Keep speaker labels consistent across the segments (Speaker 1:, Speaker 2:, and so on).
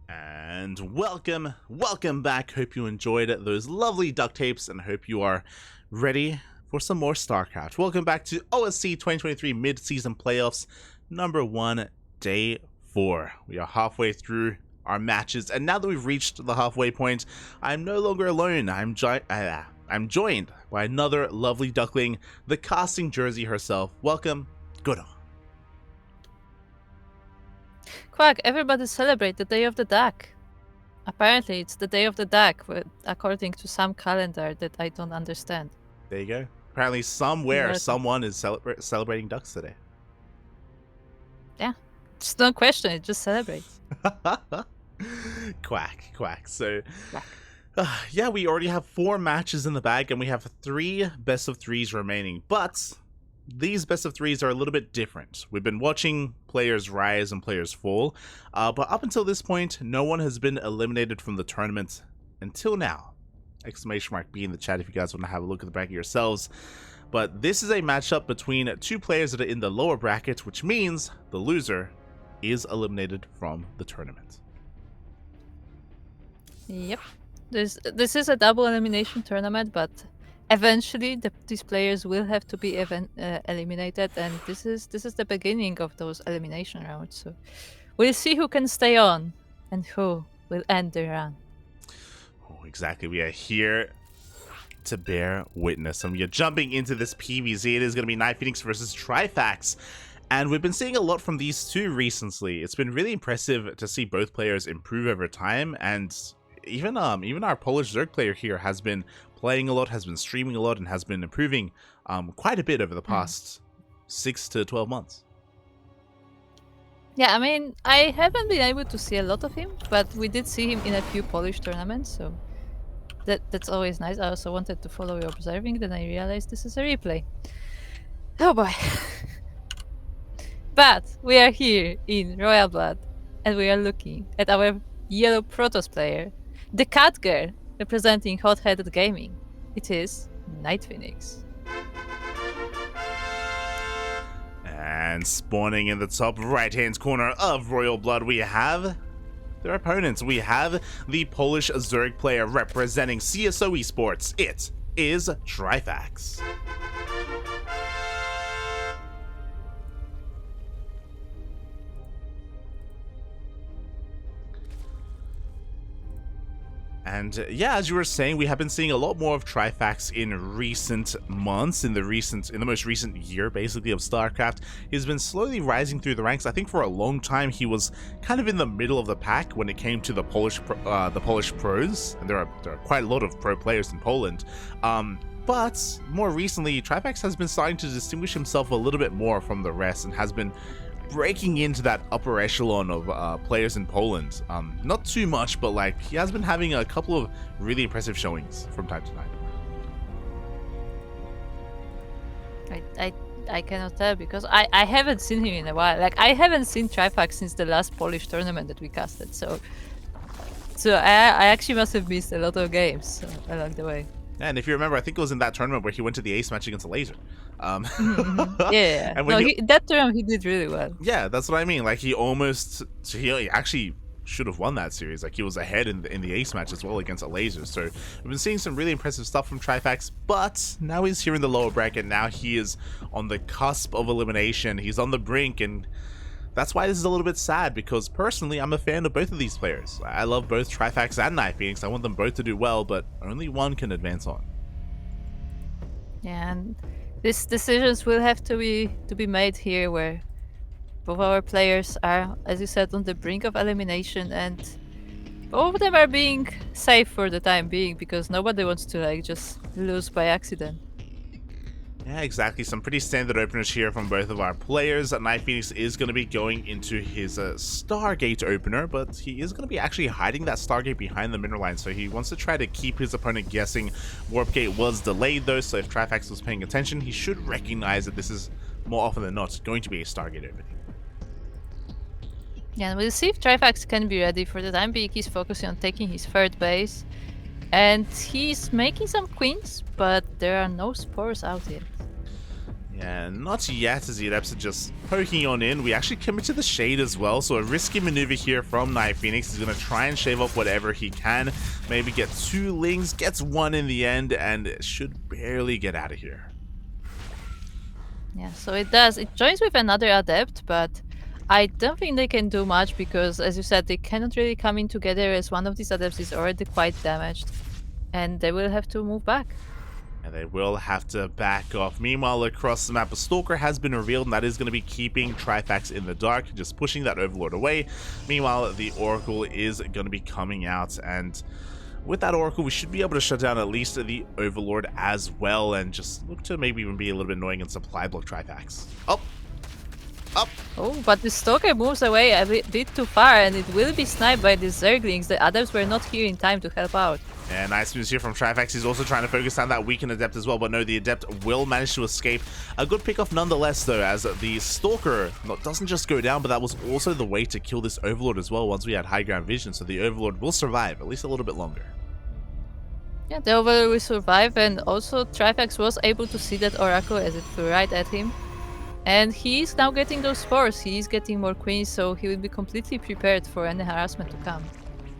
Speaker 1: And welcome back. Hope you enjoyed those lovely duct tapes and hope you are ready for some more StarCraft. Welcome back to OSC 2023 Mid-Season Playoffs, number 1, day 4. We are halfway through our matches, and now that we've reached the halfway point, I'm no longer alone. I'm joined by another lovely duckling, the casting jersey herself. Welcome, Godo.
Speaker 2: Quack, everybody celebrate the Day of the Duck. Apparently, it's the Day of the Duck, according to some calendar that I don't understand.
Speaker 1: There you go. Apparently somewhere, someone is celebrating ducks today.
Speaker 2: Yeah, just don't question it, just celebrate.
Speaker 1: Quack. So, yeah, we already have 4 matches in the bag, and we have 3 best of 3s remaining. But these best of 3s are a little bit different. We've been watching players rise and players fall, but up until this point, no one has been eliminated from the tournament until now. Exclamation mark B in the chat if you guys want to have a look at the bracket yourselves. But this is a matchup between 2 players that are in the lower bracket, which means the loser is eliminated from the tournament.
Speaker 2: Yep. This is a double elimination tournament, but eventually these players will have to be eliminated, and this is the beginning of those elimination rounds. So we'll see who can stay on and who will end the run.
Speaker 1: Oh, exactly. We are here to bear witness, and we are jumping into this PvZ. It is going to be NightPhoenix versus Trifax. And we've been seeing a lot from these two recently. It's been really impressive to see both players improve over time, and even our Polish Zerg player here has been playing a lot, has been streaming a lot, and has been improving quite a bit over the past 6 to 12 months.
Speaker 2: Yeah, I mean, I haven't been able to see a lot of him, but we did see him in a few Polish tournaments, so that's always nice. I also wanted to follow you observing, then I realized this is a replay. Oh boy. But we are here in Royal Blood, and we are looking at our yellow Protoss player, the cat girl, representing Hot-Headed Gaming. It is NightPhoenix.
Speaker 1: And spawning in the top right-hand corner of Royal Blood, we have their opponents. We have the Polish Zerg player representing CSO Esports. It is Trifax. And yeah, as you were saying, we have been seeing a lot more of Trifax in recent months, in the most recent year, basically, of StarCraft. He's been slowly rising through the ranks. I think for a long time he was kind of in the middle of the pack when it came to the Polish pros, and there are quite a lot of pro players in Poland. But more recently, Trifax has been starting to distinguish himself a little bit more from the rest, and has been breaking into that upper echelon of players in Poland. Not too much, but like he has been having a couple of really impressive showings from time to time.
Speaker 2: I cannot tell because I haven't seen him in a while. Like, I haven't seen Trifax since the last Polish tournament that we casted. So I actually must have missed a lot of games along the way.
Speaker 1: And if you remember, I think it was in that tournament where he went to the ace match against a laser.
Speaker 2: Yeah. And that tournament he did really well.
Speaker 1: Yeah, that's what I mean. Like he actually should have won that series. Like he was ahead in the ace match as well against a laser. So we've been seeing some really impressive stuff from Trifax, but now he's here in the lower bracket. Now he is on the cusp of elimination. He's on the brink, and that's why this is a little bit sad, because personally I'm a fan of both of these players. I love both Trifax and NightPhoenix. I want them both to do well, but only one can advance on.
Speaker 2: Yeah, and these decisions will have to be made here, where both our players are, as you said, on the brink of elimination, and both of them are being safe for the time being, because nobody wants to like just lose by accident.
Speaker 1: Yeah, exactly. Some pretty standard openers here from both of our players. NightPhoenix is going to be going into his Stargate opener, but he is going to be actually hiding that Stargate behind the mineral line, so he wants to try to keep his opponent guessing. Warpgate was delayed though, so if Trifax was paying attention, he should recognize that this is more often than not going to be a Stargate opening.
Speaker 2: Yeah, and we'll see if Trifax can be ready. For the time being, he's focusing on taking his third base, and he's making some queens, but there are no spores out yet.
Speaker 1: Yeah, not yet, as the Adepts are just poking on in. We actually commit to the Shade as well, so a risky maneuver here from NightPhoenix. He's going to try and shave off whatever he can. Maybe get 2 Lings, gets 1 in the end, and should barely get out of here.
Speaker 2: Yeah, so it does. It joins with another Adept, but I don't think they can do much because, as you said, they cannot really come in together as one of these Adepts is already quite damaged. And they will have to move back.
Speaker 1: And they will have to back off. Meanwhile, across the map, a Stalker has been revealed, and that is going to be keeping Trifax in the dark, just pushing that Overlord away. Meanwhile, the Oracle is going to be coming out, and with that Oracle, we should be able to shut down at least the Overlord as well, and just look to maybe even be a little bit annoying and supply block Trifax. Up!
Speaker 2: Oh, but the Stalker moves away a bit too far, and it will be sniped by the Zerglings. The Adepts were not here in time to help out.
Speaker 1: And nice moves here from Trifax. He's also trying to focus on that weakened Adept as well, but no, the Adept will manage to escape. A good pickoff nonetheless, though, as the Stalker doesn't just go down, but that was also the way to kill this Overlord as well once we had high ground vision, so the Overlord will survive, at least a little bit longer.
Speaker 2: Yeah, the Overlord will survive, and also Trifax was able to see that Oracle as it flew right at him. And he's now getting those spores, he's getting more queens, so he will be completely prepared for any harassment to come.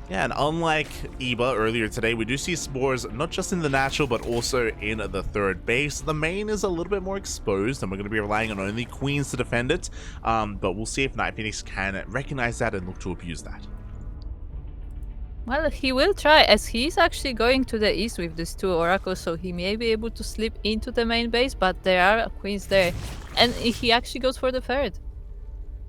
Speaker 1: Yeah, and unlike Eba earlier today, we do see spores not just in the natural, but also in the third base. The main is a little bit more exposed, and we're going to be relying on only queens to defend it. But we'll see if NightPhoenix can recognize that and look to abuse that.
Speaker 2: Well, he will try, as he's actually going to the east with these 2 oracles, so he may be able to slip into the main base, but there are queens there. And he actually goes for the third.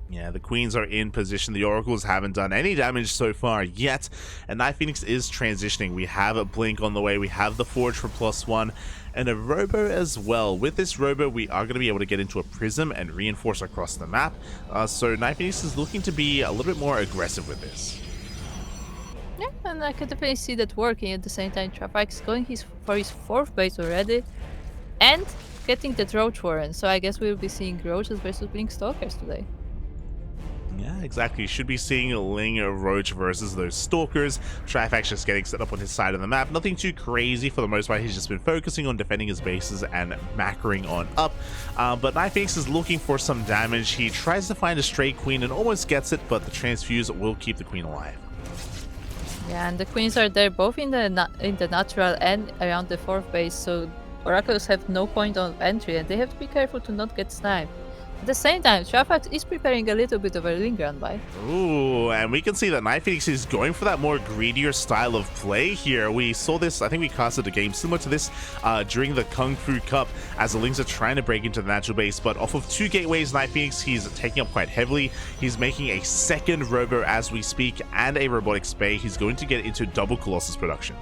Speaker 1: Yeah, the queens are in position. The oracles haven't done any damage so far yet, and NightPhoenix is transitioning. We have a blink on the way, we have the forge for +1, and a robo as well. With this robo, we are going to be able to get into a prism and reinforce across the map. So NightPhoenix is looking to be a little bit more aggressive with this.
Speaker 2: Yeah, and I can definitely see that working. At the same time, Trifax is going for his 4th base already, and getting the Roach Warren. So I guess we'll be seeing Roaches versus Blink Stalkers today.
Speaker 1: Yeah, exactly. Should be seeing Ling Roach versus those Stalkers. Trifax just getting set up on his side of the map. Nothing too crazy for the most part. He's just been focusing on defending his bases and macroing on up. But NightPhoenix is looking for some damage. He tries to find a stray queen and almost gets it, but the transfuse will keep the queen alive.
Speaker 2: Yeah, and the queens are there both in the natural and around the 4th base, so oracles have no point of entry, and they have to be careful to not get sniped. At the same time, Trifax is preparing a little bit of a Ling run by.
Speaker 1: Ooh, and we can see that NightPhoenix is going for that more greedier style of play here. We saw this, I think we casted a game similar to this during the Kung Fu Cup, as the Lings are trying to break into the natural base, but off of 2 gateways, NightPhoenix, he's taking up quite heavily. He's making a 2nd robo as we speak, and a robotic spay. He's going to get into double Colossus production.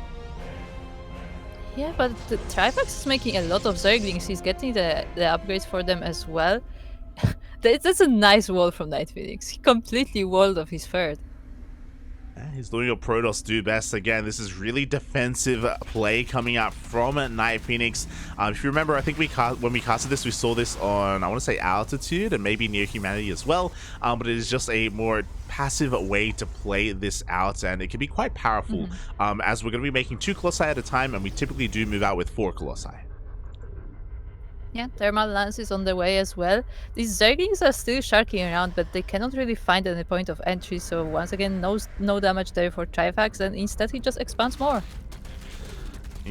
Speaker 2: Yeah, but the Trifax is making a lot of Zerglings. He's getting the upgrades for them as well. That's a nice wall from NightPhoenix. He completely walled off his 3rd.
Speaker 1: He's doing what Protoss do best. Again, this is really defensive play coming out from NightPhoenix. If you remember, I think when we casted this, we saw this on, I want to say, Altitude and maybe Near Humanity as well. But it is just a more passive way to play this out, and it can be quite powerful, as we're going to be making 2 Colossi at a time, and we typically do move out with 4 Colossi.
Speaker 2: Yeah, Thermal Lance is on the way as well. These Zerglings are still sharking around, but they cannot really find any point of entry, so once again, no damage there for Trifax, and instead he just expands more.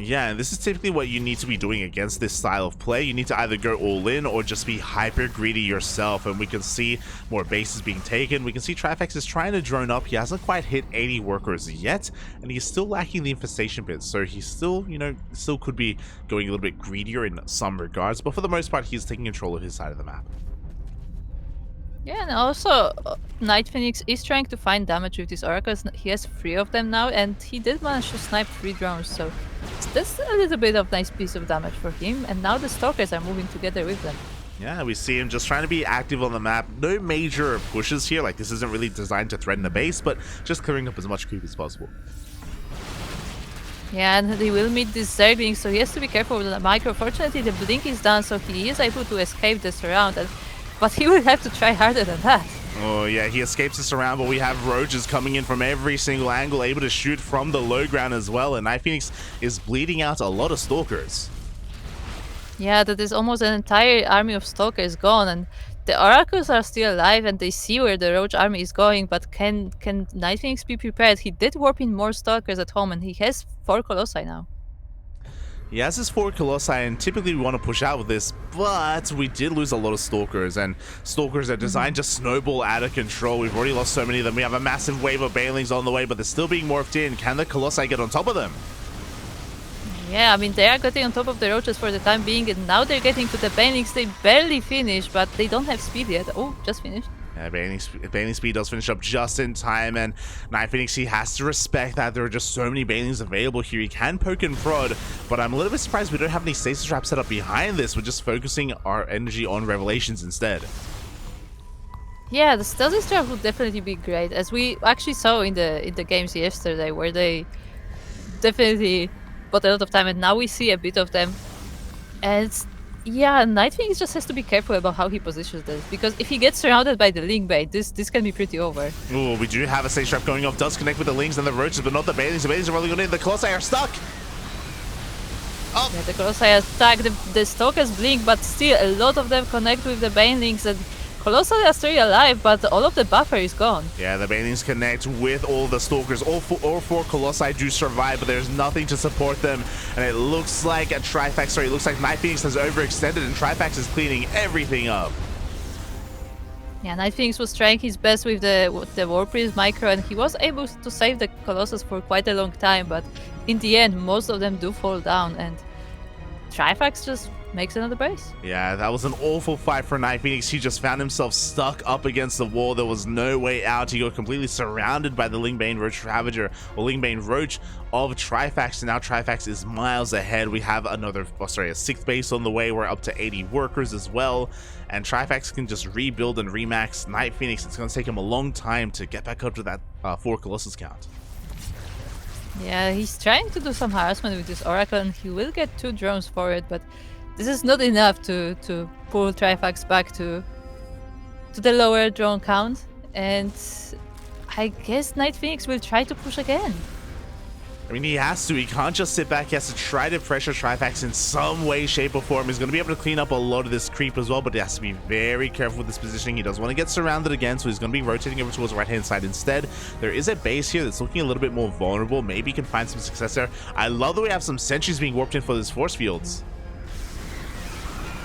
Speaker 1: Yeah, and this is typically what you need to be doing against this style of play. You need to either go all in or just be hyper greedy yourself, and we can see more bases being taken. We can see Trifax is trying to drone up. He hasn't quite hit 80 workers yet, and he's still lacking the infestation bits, so he still, still could be going a little bit greedier in some regards, but for the most part, he's taking control of his side of the map.
Speaker 2: Yeah, and also NightPhoenix is trying to find damage with these oracles. He has 3 of them now, and he did manage to snipe 3 drones, so that's a little bit of nice piece of damage for him, and now the Stalkers are moving together with them.
Speaker 1: Yeah, we see him just trying to be active on the map. No major pushes here, like this isn't really designed to threaten the base, but just clearing up as much creep as possible.
Speaker 2: Yeah, and he will meet this Zergling, so he has to be careful with the micro. Fortunately, the blink is done, so he is able to escape the surround, but he will have to try harder than that.
Speaker 1: Oh yeah, he escapes the surround, but we have Roaches coming in from every single angle, able to shoot from the low ground as well, and NightPhoenix is bleeding out a lot of Stalkers.
Speaker 2: Yeah, that is almost an entire army of stalkers gone, and the oracles are still alive, and they see where the roach army is going. But can NightPhoenix be prepared? He did warp in more stalkers at home, and he has 4 colossi now.
Speaker 1: He has his 4 Colossi, and typically we want to push out with this, but we did lose a lot of Stalkers, and Stalkers are designed to snowball out of control. We've already lost so many of them. We have a massive wave of Banelings on the way, but they're still being morphed in. Can the Colossi get on top of them?
Speaker 2: Yeah, I mean, they are getting on top of the roaches for the time being, and now they're getting to the banelings. They barely finish, but they don't have speed yet. Oh, just finished.
Speaker 1: Yeah, Baneling speed does finish up just in time, and NightPhoenix, he has to respect that there are just so many Banelings available here. He can poke and prod, but I'm a little bit surprised we don't have any stasis traps set up behind this. We're just focusing our energy on Revelations instead.
Speaker 2: Yeah, the stasis trap would definitely be great, as we actually saw in the games yesterday, where they definitely bought a lot of time, and now we see a bit of them. And yeah, NightPhoenix just has to be careful about how he positions this, because if he gets surrounded by the Link Bait, this can be pretty over.
Speaker 1: Ooh, we do have a safe trap going off. Does connect with the Lings and the Roaches, but not the Banelings. The Banelings are rolling on in. The Colossi are stuck. Oh.
Speaker 2: Yeah, the Colossi are stuck. The Stalkers blink, but still a lot of them connect with the Banelings, and Colossi are still alive, but all of the buffer is gone.
Speaker 1: Yeah, the Banelings connect with all the Stalkers. All four Colossi do survive, but there's nothing to support them. And it looks like it looks like NightPhoenix has overextended, and Trifax is cleaning everything up.
Speaker 2: Yeah, NightPhoenix was trying his best with the Warpriest micro, and he was able to save the Colossus for quite a long time, but in the end, most of them do fall down, and Trifax just makes another base.
Speaker 1: Yeah, that was an awful fight for NightPhoenix. He just found himself stuck up against the wall. There was no way out. He got completely surrounded by the Lingbane Roach Ravager, or Lingbane Roach of Trifax, and now Trifax is miles ahead. We have a 6th base on the way. We're up to 80 workers as well, and Trifax can just rebuild and remax NightPhoenix. It's going to take him a long time to get back up to that 4 Colossus count.
Speaker 2: Yeah, he's trying to do some harassment with this Oracle, and he will get 2 drones for it, but this is not enough to pull Trifax back to the lower drone count, and I guess NightPhoenix will try to push again.
Speaker 1: I mean, he has to. He can't just sit back. He has to try to pressure Trifax in some way, shape, or form. He's going to be able to clean up a lot of this creep as well, but he has to be very careful with this positioning. He doesn't want to get surrounded again, so he's going to be rotating over towards the right-hand side instead. There is a base here that's looking a little bit more vulnerable. Maybe he can find some success there. I love that we have some sentries being warped in for these force fields.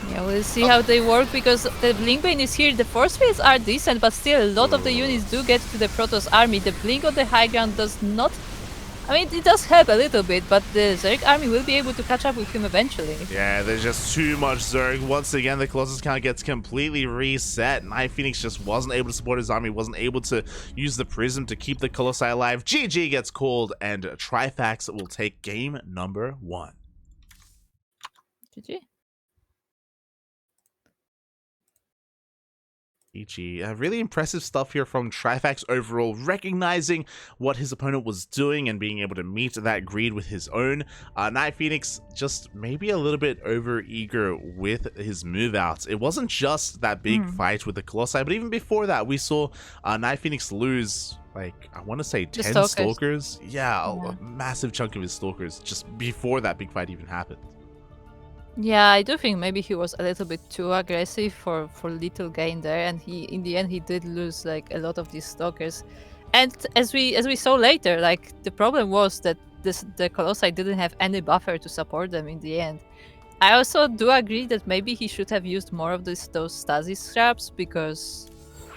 Speaker 2: Yeah, we'll see how they work, because the Blinkbane is here. The force fields are decent, but still a lot of the units do get to the Protoss army. The Blink on the high ground does not... I mean, it does help a little bit, but the Zerg army will be able to catch up with him eventually.
Speaker 1: Yeah, there's just too much Zerg. Once again, the Colossus count gets completely reset. NightPhoenix just wasn't able to support his army, wasn't able to use the Prism to keep the Colossi alive. GG gets called, and Trifax will take game number 1.
Speaker 2: GG.
Speaker 1: Really impressive stuff here from Trifax overall, recognizing what his opponent was doing and being able to meet that greed with his own. NightPhoenix just maybe a little bit over eager with his move outs. It wasn't just that big fight with the Colossi, but even before that, we saw NightPhoenix lose, like, I want to say 10 Stalkers. Yeah, a massive chunk of his Stalkers just before that big fight even happened.
Speaker 2: Yeah, I do think maybe he was a little bit too aggressive for little gain there, and in the end he did lose like a lot of these stalkers. And as we saw later, like the problem was that the Colossi didn't have any buffer to support them in the end. I also do agree that maybe he should have used more of those stasis traps, because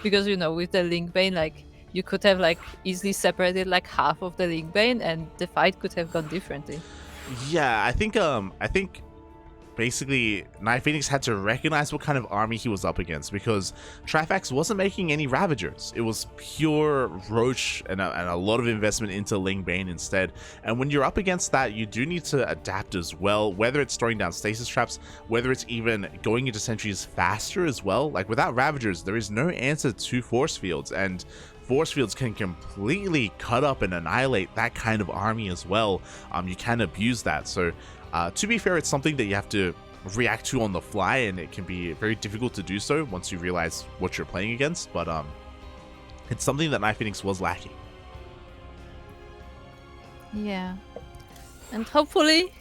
Speaker 2: you know, with the Lingbane, like you could have like easily separated like half of the Lingbane and the fight could have gone differently.
Speaker 1: Yeah, I think basically NightPhoenix had to recognize what kind of army he was up against, because Trifax wasn't making any Ravagers. It was pure Roach and a lot of investment into Lingbane instead. And when you're up against that, you do need to adapt as well, whether it's throwing down stasis traps, whether it's even going into sentries faster as well. Like without Ravagers, there is no answer to force fields, and force fields can completely cut up and annihilate that kind of army as well. You can abuse that. So to be fair, it's something that you have to react to on the fly, and it can be very difficult to do so once you realize what you're playing against, but it's something that NightPhoenix was lacking.
Speaker 2: Yeah. And hopefully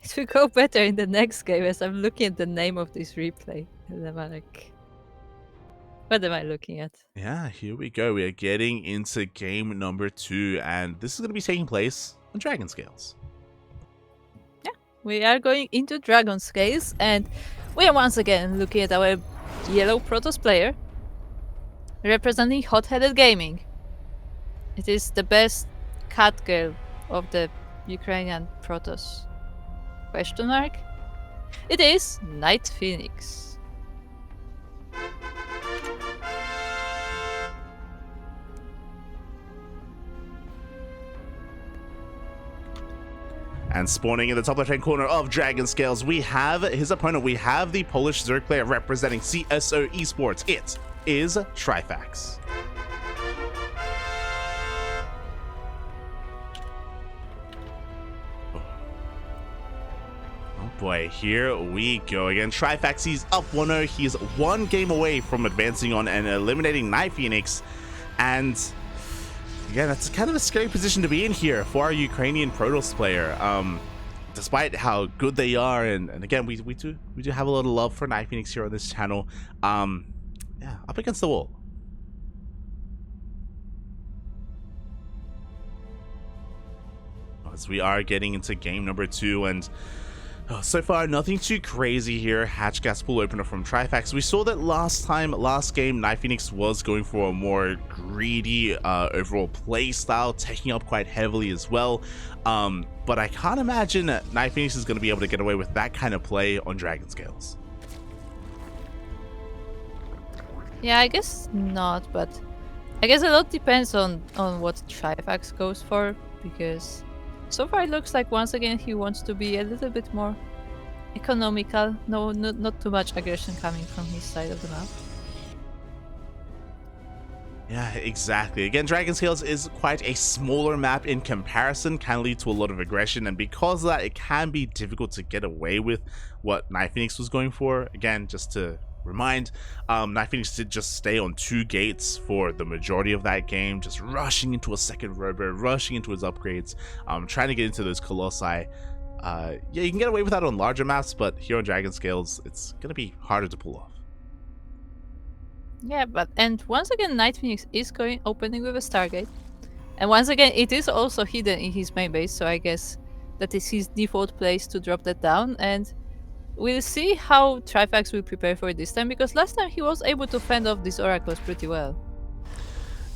Speaker 2: It will go better in the next game as I'm looking at the name of this replay. And I'm like, what am I looking at?
Speaker 1: Yeah, here we go. We are getting into game number 2, and this is going to be taking place on Dragon Scales.
Speaker 2: Yeah, we are going into Dragon Scales, and we are once again looking at our yellow Protoss player, representing Hot-Headed Gaming. It is the best cat girl of the Ukrainian Protoss. Question mark? It is NightPhoenix.
Speaker 1: And spawning in the top left-hand corner of Dragon Scales, we have his opponent. We have the Polish Zerg player representing CSO Esports. It is Trifax. Oh boy, here we go again. Trifax, he's up 1-0. He's one game away from advancing on and eliminating NightPhoenix. And yeah, that's kind of a scary position to be in here for our Ukrainian Protoss player. Despite how good they are, and again, we do have a little love for NightPhoenix here on this channel. Yeah, up against the wall. As we are getting into game number 2, and so far, nothing too crazy here. Hatch gas pool opener from Trifax. We saw that last game, NightPhoenix was going for a more greedy overall play style, taking up quite heavily as well. But I can't imagine that NightPhoenix is going to be able to get away with that kind of play on Dragon Scales.
Speaker 2: Yeah, I guess not, but I guess a lot depends on what Trifax goes for, because so far it looks like once again he wants to be a little bit more economical. No, not too much aggression coming from his side of the map.
Speaker 1: Yeah, exactly. Again, Dragon Scales is quite a smaller map in comparison, can lead to a lot of aggression, and because of that, it can be difficult to get away with what NightPhoenix was going for. Again, just to remind, NightPhoenix did just stay on 2 gates for the majority of that game, just rushing into a second robo, rushing into his upgrades, trying to get into those Colossi. Yeah, you can get away with that on larger maps, but here on Dragon Scales, it's going to be harder to pull off.
Speaker 2: Yeah, and once again, NightPhoenix is opening with a Stargate, and once again, it is also hidden in his main base. So I guess that is his default place to drop that down, and we'll see how Trifax will prepare for it this time, because last time he was able to fend off these oracles pretty well.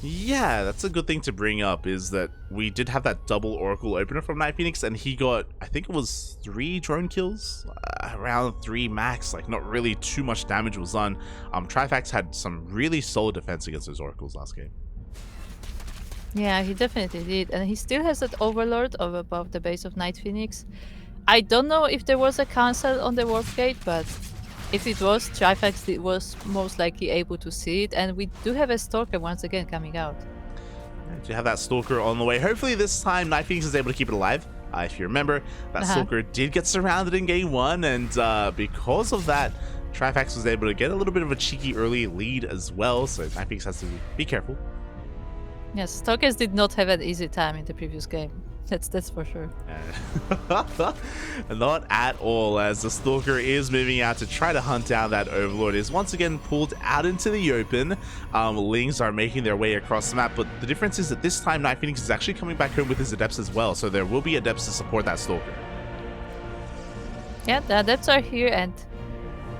Speaker 1: Yeah, that's a good thing to bring up, is that we did have that double oracle opener from NightPhoenix, and he got, I think it was 3 drone kills, around 3 max, like not really too much damage was done. Trifax had some really solid defense against those oracles last game.
Speaker 2: Yeah, he definitely did, and he still has that overlord above the base of NightPhoenix. I don't know if there was a cancel on the warp gate, but if it was, Trifax was most likely able to see it, and we do have a Stalker once again coming out.
Speaker 1: You have that Stalker on the way. Hopefully this time NightPhoenix is able to keep it alive. If you remember, that Stalker did get surrounded in game 1, and because of that, Trifax was able to get a little bit of a cheeky early lead as well, so NightPhoenix has to be careful.
Speaker 2: Yes, Stalkers did not have an easy time in the previous game. That's for sure.
Speaker 1: Not at all, as the Stalker is moving out to try to hunt down that Overlord. Is once again pulled out into the open. Lings are making their way across the map, but the difference is that this time NightPhoenix is actually coming back home with his Adepts as well, so there will be Adepts to support that Stalker.
Speaker 2: Yeah, the Adepts are here, and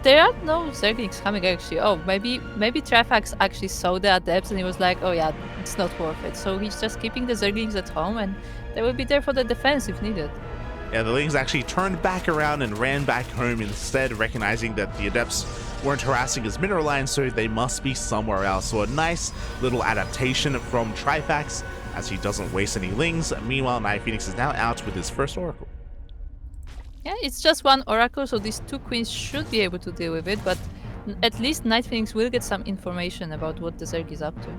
Speaker 2: there are no Zerglings coming actually. Oh, maybe Trifax actually saw the Adepts and he was like, oh yeah, it's not worth it. So he's just keeping the Zerglings at home, and they will be there for the defense if needed.
Speaker 1: Yeah, the Lings actually turned back around and ran back home instead, recognizing that the Adepts weren't harassing his mineral line, so they must be somewhere else. So a nice little adaptation from Trifax, as he doesn't waste any Lings. Meanwhile, NightPhoenix is now out with his first Oracle.
Speaker 2: Yeah, it's just 1 Oracle, so these 2 Queens should be able to deal with it, but at least NightPhoenix will get some information about what the Zerg is up to.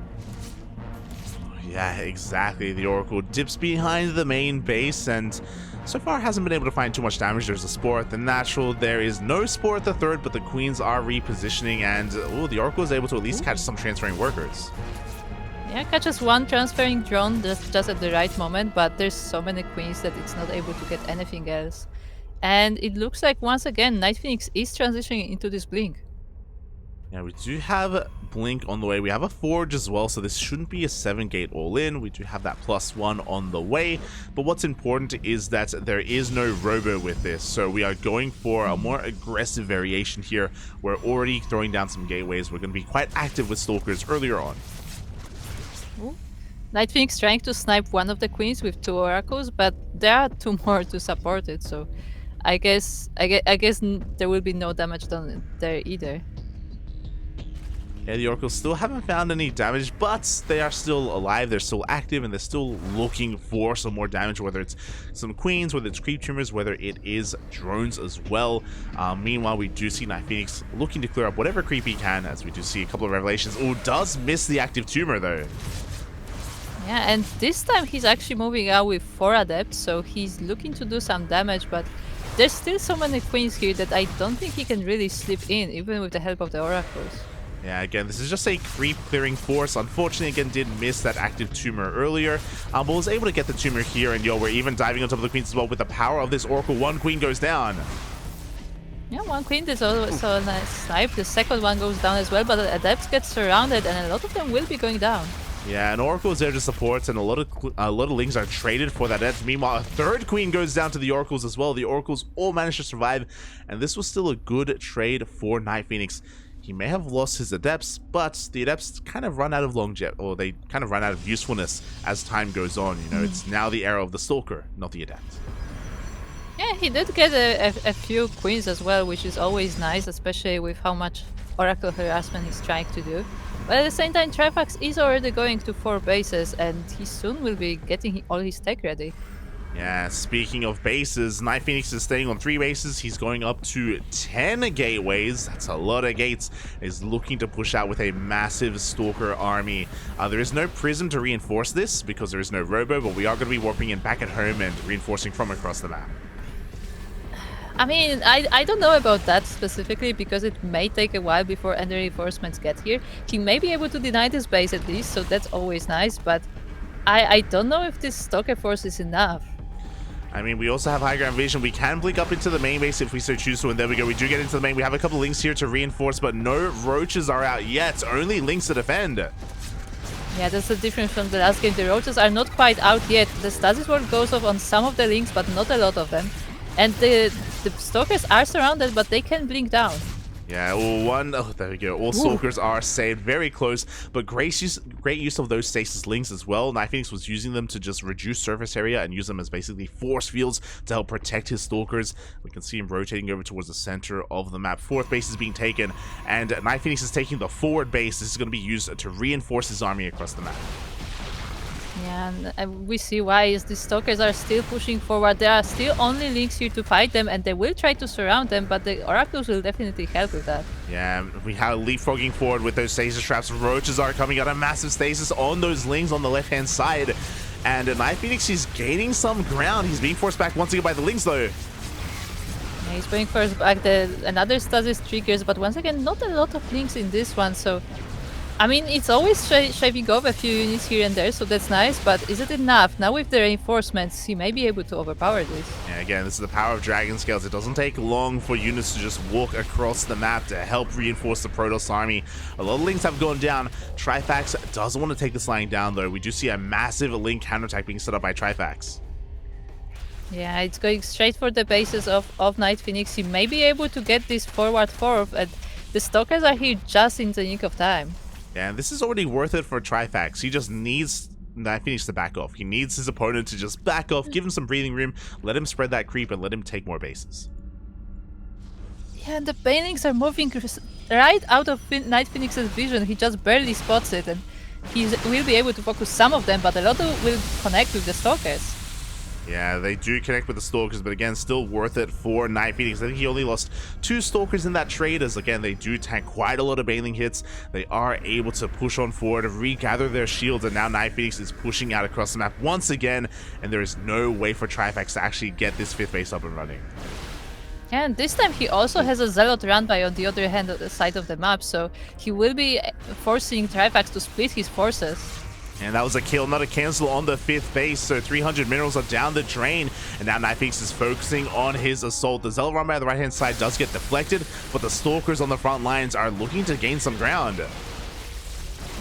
Speaker 1: Yeah, exactly. The Oracle dips behind the main base, and so far hasn't been able to find too much damage. There's a Spore at the natural. There is no Spore at the 3rd, but the Queens are repositioning, and the Oracle is able to at least catch some transferring workers.
Speaker 2: Yeah, catches 1 transferring drone just at the right moment, but there's so many Queens that it's not able to get anything else. And it looks like once again NightPhoenix is transitioning into this blink.
Speaker 1: Yeah, we do have Blink on the way. We have a Forge as well, so this shouldn't be a 7-gate all-in. We do have that +1 on the way. But what's important is that there is no Robo with this, so we are going for a more aggressive variation here. We're already throwing down some gateways. We're going to be quite active with Stalkers earlier on.
Speaker 2: Ooh. NightPhoenix trying to snipe one of the queens with 2 oracles, but there are 2 more to support it, so I guess there will be no damage done there either.
Speaker 1: Yeah, the Oracles still haven't found any damage, but they are still alive, they're still active, and they're still looking for some more damage, whether it's some queens, whether it's creep tumors, whether it is drones as well. Meanwhile, we do see NightPhoenix looking to clear up whatever creep he can, as we do see a couple of revelations. Oh, does miss the active tumor, though.
Speaker 2: Yeah, and this time he's actually moving out with 4 adepts, so he's looking to do some damage, but there's still so many queens here that I don't think he can really slip in, even with the help of the oracles.
Speaker 1: Yeah, again, this is just a creep clearing force. Unfortunately, again, did miss that active tumor earlier, but was able to get the tumor here, and we're even diving on top of the queens as well with the power of this Oracle. 1 queen goes down.
Speaker 2: Yeah, 1 queen is also a nice snipe. The second one goes down as well, but the adepts get surrounded, and a lot of them will be going down.
Speaker 1: Yeah, an Oracle is there to support, and a lot of Lings are traded for that adept. Meanwhile, a 3rd queen goes down to the Oracles as well. The Oracles all managed to survive, and this was still a good trade for NightPhoenix. He may have lost his adepts, but the adepts kind of run out of longevity, or they kind of run out of usefulness as time goes on. You know, it's now the era of the Stalker, not the adept.
Speaker 2: Yeah, he did get a few queens as well, which is always nice, especially with how much Oracle harassment he's trying to do. But at the same time, Trifax is already going to 4 bases, and he soon will be getting all his tech ready.
Speaker 1: Yeah, speaking of bases, NightPhoenix is staying on 3 bases. He's going up to 10 gateways. That's a lot of gates. He's looking to push out with a massive Stalker army. There is no Prism to reinforce this because there is no Robo, but we are going to be warping in back at home and reinforcing from across the map.
Speaker 2: I mean, I don't know about that specifically because it may take a while before any reinforcements get here. He may be able to deny this base at least, so that's always nice, but I don't know if this Stalker force is enough.
Speaker 1: I mean, we also have high ground vision. We can blink up into the main base if we so choose to, and there we go. We do get into the main. We have a couple of Lings here to reinforce, but no Roaches are out yet. Only Lings to defend.
Speaker 2: Yeah, that's the difference from the last game. The Roaches are not quite out yet. The Stasis Ward goes off on some of the Lings, but not a lot of them. And the Stalkers are surrounded, but they can blink down.
Speaker 1: Yeah, oh, there we go. All Stalkers are saved, very close, but great use of those stasis Lings as well. NightPhoenix was using them to just reduce surface area and use them as basically force fields to help protect his Stalkers. We can see him rotating over towards the center of the map. 4th base is being taken, and NightPhoenix is taking the forward base. This is going to be used to reinforce his army across the map.
Speaker 2: Yeah, and we see why is the Stalkers are still pushing forward. There are still only Lings here to fight them, and they will try to surround them, but the Oracles will definitely help with that.
Speaker 1: Yeah, we have leapfrogging forward with those stasis traps. Roaches are coming out, a massive stasis on those Lings on the left-hand side. And NightPhoenix is gaining some ground. He's being forced back once again by the Lings, though.
Speaker 2: Yeah, he's being forced back. Another stasis triggers, but once again, not a lot of Lings in this one, so... I mean, it's always shaving off a few units here and there, so that's nice, but is it enough? Now with the reinforcements, he may be able to overpower this.
Speaker 1: Yeah, again, this is the power of Dragon Scales. It doesn't take long for units to just walk across the map to help reinforce the Protoss army. A lot of Lings have gone down. Trifax doesn't want to take this lying down, though. We do see a massive Ling counterattack being set up by Trifax.
Speaker 2: Yeah, it's going straight for the bases of NightPhoenix. He may be able to get this forward 4, and the Stalkers are here just in the nick of time.
Speaker 1: Yeah, this is already worth it for Trifax. He just needs NightPhoenix to back off. He needs his opponent to just back off, give him some breathing room, let him spread that creep, and let him take more bases.
Speaker 2: Yeah, and the Banelings are moving right out of NightPhoenix's vision. He just barely spots it, and he will be able to focus some of them, but a lot will connect with the Stalkers.
Speaker 1: Yeah, they do connect with the Stalkers, but again, still worth it for NightPhoenix. I think he only lost 2 Stalkers in that trade, as again, they do tank quite a lot of Baneling hits. They are able to push on forward, regather their shields, and now NightPhoenix is pushing out across the map once again, and there is no way for Trifax to actually get this 5th base up and running.
Speaker 2: Yeah, and this time he also has a Zealot runby on the other hand of the side of the map, so he will be forcing Trifax to split his forces.
Speaker 1: And that was a kill, not a cancel on the 5th base. So 300 minerals are down the drain. And now NightPhoenix is focusing on his assault. The Zealot runway on the right-hand side does get deflected, but the Stalkers on the front lines are looking to gain some ground.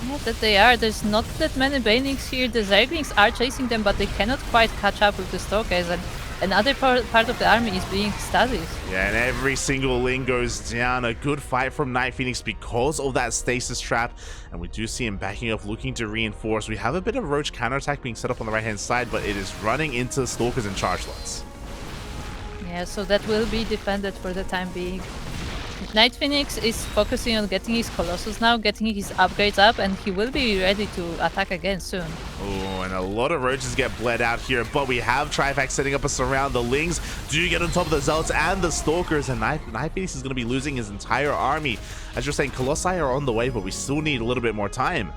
Speaker 2: Yeah, that they are. There's not that many Banelings here. The Zerglings are chasing them, but they cannot quite catch up with the Stalkers. And another part of the army is being studied.
Speaker 1: Yeah, and every single Ling goes down. A good fight from NightPhoenix because of that stasis trap. And we do see him backing up, looking to reinforce. We have a bit of Roach counterattack being set up on the right-hand side, but it is running into Stalkers and charge slots.
Speaker 2: Yeah, so that will be defended for the time being. NightPhoenix is focusing on getting his Colossus now, getting his upgrades up, and he will be ready to attack again soon.
Speaker 1: Oh, and a lot of Roaches get bled out here, but we have Trifax setting up a surround. The Lings do get on top of the Zealots and the Stalkers, and NightPhoenix is going to be losing his entire army. As you're saying, Colossi are on the way, but we still need a little bit more time.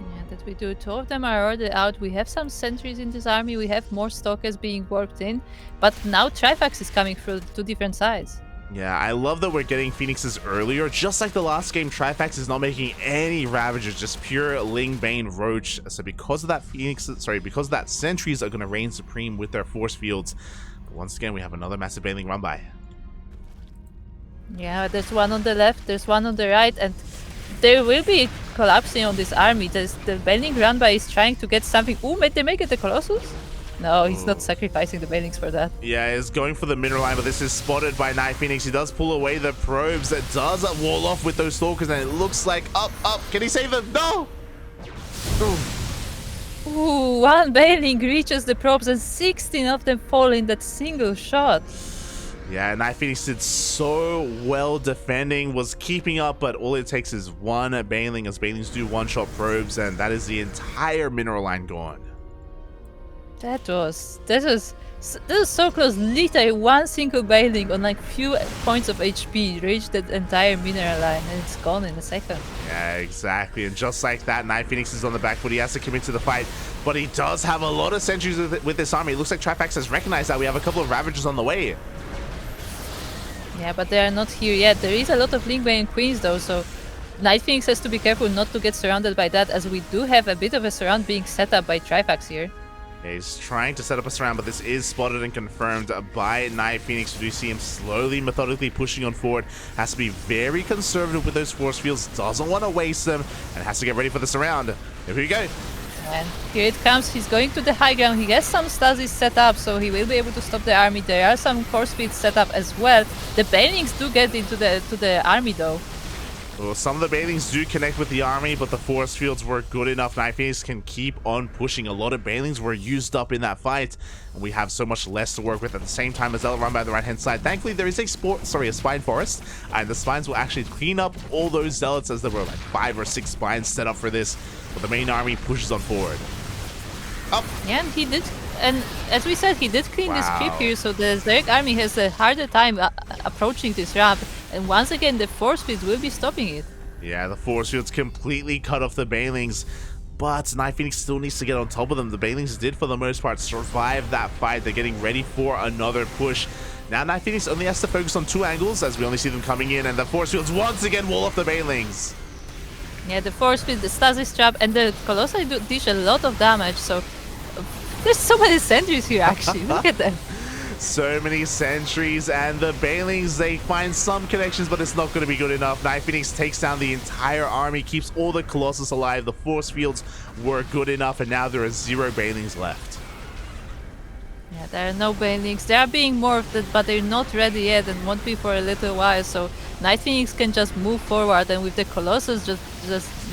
Speaker 2: Yeah, that we do. 2 of them are already out. We have some sentries in this army. We have more Stalkers being worked in, but now Trifax is coming through 2 different sides.
Speaker 1: Yeah, I love that we're getting Phoenixes earlier. Just like the last game, Trifax is not making any Ravagers, just pure Ling, Bane, Roach. So because of that because of that, sentries are going to reign supreme with their force fields. But once again, we have another massive Baneling run by.
Speaker 2: Yeah, there's one on the left, there's one on the right, and there will be collapsing on this army. The Baneling run by is trying to get something. Ooh, they make it the Colossus? No, he's not sacrificing the Banelings for that.
Speaker 1: Yeah, he's going for the mineral line, but this is spotted by NightPhoenix. He does pull away the probes. That does wall off with those Stalkers, and it looks like up. Can he save them? No!
Speaker 2: Ooh, 1 Baneling reaches the probes and 16 of them fall in that single shot.
Speaker 1: Yeah, NightPhoenix did so well defending, was keeping up, but all it takes is 1 Baneling, as Banelings do one-shot probes, and that is the entire mineral line gone.
Speaker 2: That was so close. Literally 1 single Baneling on like few points of HP reached that entire mineral line, and it's gone in a second.
Speaker 1: Yeah, exactly. And just like that, NightPhoenix is on the back foot. He has to commit to the fight, but he does have a lot of sentries with this army. It looks like Trifax has recognized that we have a couple of Ravagers on the way.
Speaker 2: Yeah, but they are not here yet. There is a lot of Ling Bane Queens though, so NightPhoenix has to be careful not to get surrounded by that, as we do have a bit of a surround being set up by Trifax here.
Speaker 1: Yeah, he's trying to set up a surround, but this is spotted and confirmed by NightPhoenix. We do see him slowly, methodically pushing on forward. Has to be very conservative with those force fields. Doesn't want to waste them, and has to get ready for the surround. Here we go.
Speaker 2: And here it comes. He's going to the high ground. He has some stasis set up, so he will be able to stop the army. There are some force fields set up as well. The Banelings do get into the army though.
Speaker 1: Well, some of the Banelings do connect with the army, but the force fields were good enough. NightPhoenix can keep on pushing. A lot of Banelings were used up in that fight, and we have so much less to work with at the same time as Zealot run by the right-hand side. Thankfully, there is a spine forest, and the spines will actually clean up all those Zealots, as there were like 5 or 6 spines set up for this, but the main army pushes on forward. Up.
Speaker 2: Yeah, and he did, and as we said, he did clean this creep here, so the Zerg army has a harder time approaching this ramp, and once again the force fields will be stopping it.
Speaker 1: Yeah, the force fields completely cut off the Banelings, but NightPhoenix still needs to get on top of them. The Banelings did, for the most part, survive that fight. They're getting ready for another push. Now NightPhoenix only has to focus on 2 angles, as we only see them coming in, and the force fields once again wall off the Banelings.
Speaker 2: Yeah, the force field, the stasis trap, and the Colossi dish a lot of damage, so there's so many sentries here actually. Look at them.
Speaker 1: So many sentries, and the Banelings, they find some connections, but it's not going to be good enough. NightPhoenix takes down the entire army, keeps all the Colossus alive. The force fields were good enough, and now there are 0 Banelings left.
Speaker 2: Yeah, there are no Banelings. They are being morphed, but they're not ready yet and won't be for a little while, so NightPhoenix can just move forward, and with the Colossus just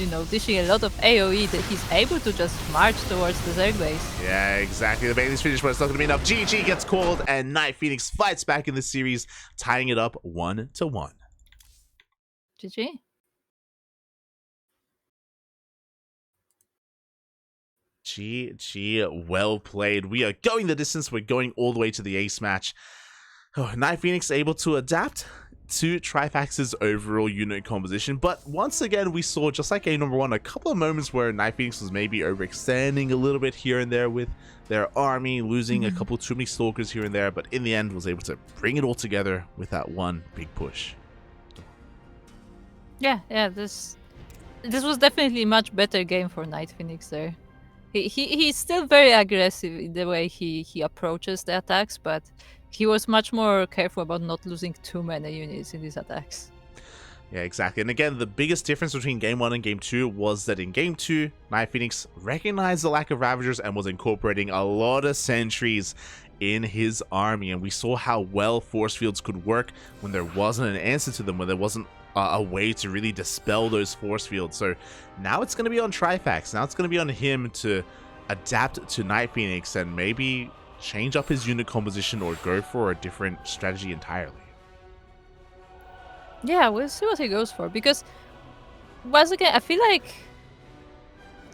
Speaker 2: you know, dishing a lot of AoE, that he's able to just march towards the Zerg base.
Speaker 1: Yeah, exactly. The Banelings finish, but it's not going to be enough. GG gets called, and NightPhoenix fights back in the series, tying it up 1-1.
Speaker 2: GG.
Speaker 1: GG, well played. We are going the distance. We're going all the way to the ace match. Oh, NightPhoenix able to adapt to Trifax's overall unit composition, but once again we saw, just like game number 1, a couple of moments where NightPhoenix was maybe overextending a little bit here and there with their army, losing a couple too many Stalkers here and there, but in the end was able to bring it all together with that one big push.
Speaker 2: Yeah, this this was definitely a much better game for NightPhoenix there. He's still very aggressive in the way he approaches the attacks, but he was much more careful about not losing too many units in these attacks.
Speaker 1: Yeah, exactly. And again, the biggest difference between Game 1 and Game 2 was that in Game 2, NightPhoenix recognized the lack of Ravagers and was incorporating a lot of sentries in his army. And we saw how well force fields could work when there wasn't an answer to them, when there wasn't a way to really dispel those force fields. So now it's going to be on Trifax. Now it's going to be on him to adapt to NightPhoenix and maybe change up his unit composition or go for a different strategy entirely.
Speaker 2: Yeah, we'll see what he goes for, because once again, I feel like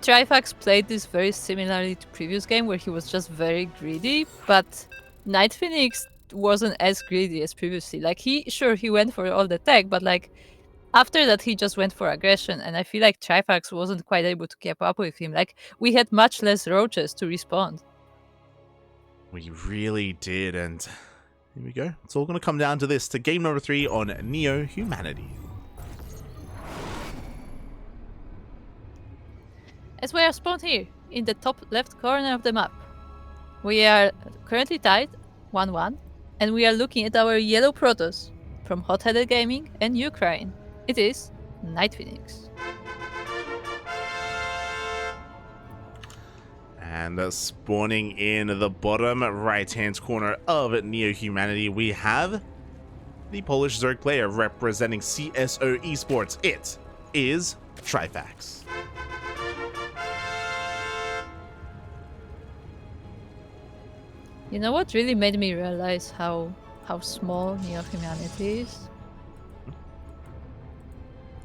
Speaker 2: Trifax played this very similarly to previous game where he was just very greedy, but NightPhoenix wasn't as greedy as previously. Like he went for all the tech, but like after that he just went for aggression, and I feel like Trifax wasn't quite able to keep up with him. Like we had much less roaches to respond.
Speaker 1: We really did, and here we go. It's all going to come down to this, to game number 3 on Neo Humanity.
Speaker 2: As we are spawned here, in the top left corner of the map. We are currently tied 1-1, and we are looking at our yellow Protoss from Hot-Headed Gaming and Ukraine. It is NightPhoenix.
Speaker 1: And spawning in the bottom right-hand corner of Neo Humanity, we have the Polish Zerg player representing CSO Esports. It is Trifax.
Speaker 2: You know what really made me realize how small Neo Humanity is?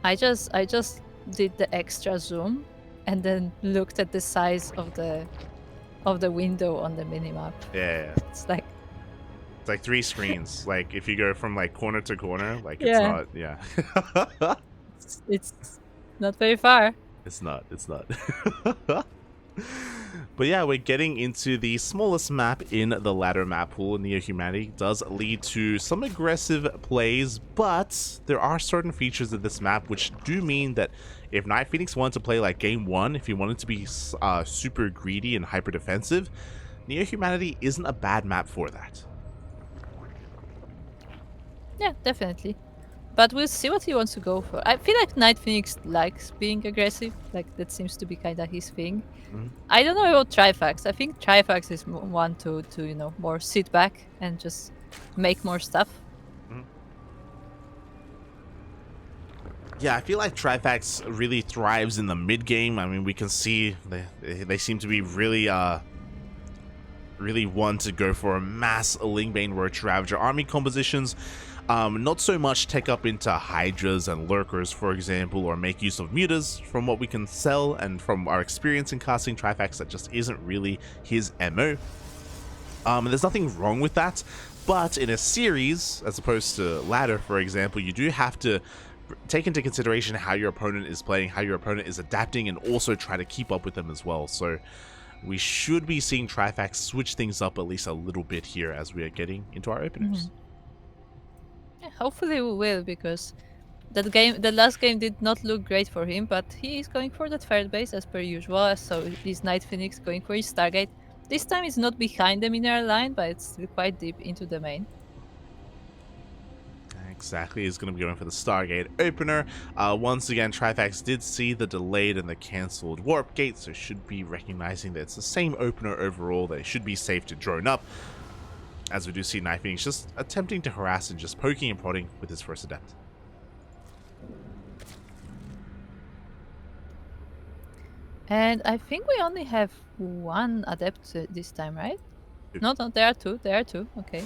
Speaker 2: I just did the extra zoom and then looked at the size of the window on the minimap.
Speaker 1: Yeah.
Speaker 2: It's like
Speaker 1: 3 screens. Like if you go from like corner to corner, like it's
Speaker 2: Yeah.
Speaker 1: not, yeah.
Speaker 2: it's not very far.
Speaker 1: It's not. But yeah, we're getting into the smallest map in the ladder map pool. Neo Humanity does lead to some aggressive plays, but there are certain features of this map which do mean that if NightPhoenix wanted to play like game 1, if he wanted to be super greedy and hyper defensive, Neo Humanity isn't a bad map for that.
Speaker 2: Yeah, definitely. But we'll see what he wants to go for. I feel like NightPhoenix likes being aggressive. Like that seems to be kind of his thing. I don't know about Trifax. I think Trifax is one to more sit back and just make more stuff.
Speaker 1: Yeah, I feel like Trifax really thrives in the mid game. I mean, we can see they seem to be really want to go for a mass Lingbane Roach Ravager army compositions. Not so much take up into Hydras and Lurkers, for example, or make use of mutas. From what we can sell and from our experience in casting Trifax, that just isn't really his MO. And there's nothing wrong with that, but in a series, as opposed to ladder, for example, you do have to take into consideration how your opponent is playing, how your opponent is adapting, and also try to keep up with them as well. So we should be seeing Trifax switch things up at least a little bit here as we are getting into our openers.
Speaker 2: Yeah, hopefully we will, because the last game did not look great for him, but he is going for that third base as per usual. So is NightPhoenix going for his Stargate. This time it's not behind the mineral line, but it's still quite deep into the main.
Speaker 1: Exactly, he's going to be going for the Stargate opener. Once again, Trifax did see the delayed and the cancelled warp gate, so should be recognizing that it's the same opener overall. They should be safe to drone up, as we do see NightPhoenix just attempting to harass and just poking and prodding with his first attempt.
Speaker 2: And I think we only have one adept this time, right? No, there are two. Okay.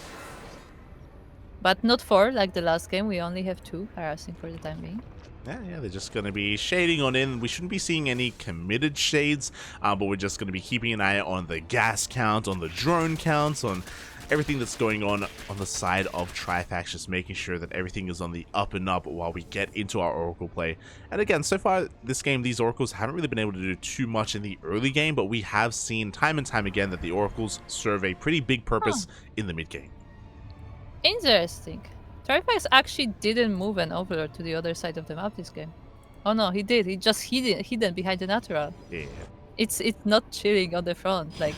Speaker 2: But not 4 like the last game. We only have 2 harassing for the time being.
Speaker 1: Yeah, they're just going to be shading on in. We shouldn't be seeing any committed shades, but we're just going to be keeping an eye on the gas count, on the drone counts, on everything that's going on the side of Trifax, just making sure that everything is on the up and up while we get into our Oracle play. And again, so far this game, these Oracles haven't really been able to do too much in the early game, but we have seen time and time again that the Oracles serve a pretty big purpose in the mid game.
Speaker 2: Interesting. Trifax actually didn't move an Overlord to the other side of the map this game. Oh no, he did. He just hidden behind the natural.
Speaker 1: Yeah.
Speaker 2: It's not chilling on the front. Like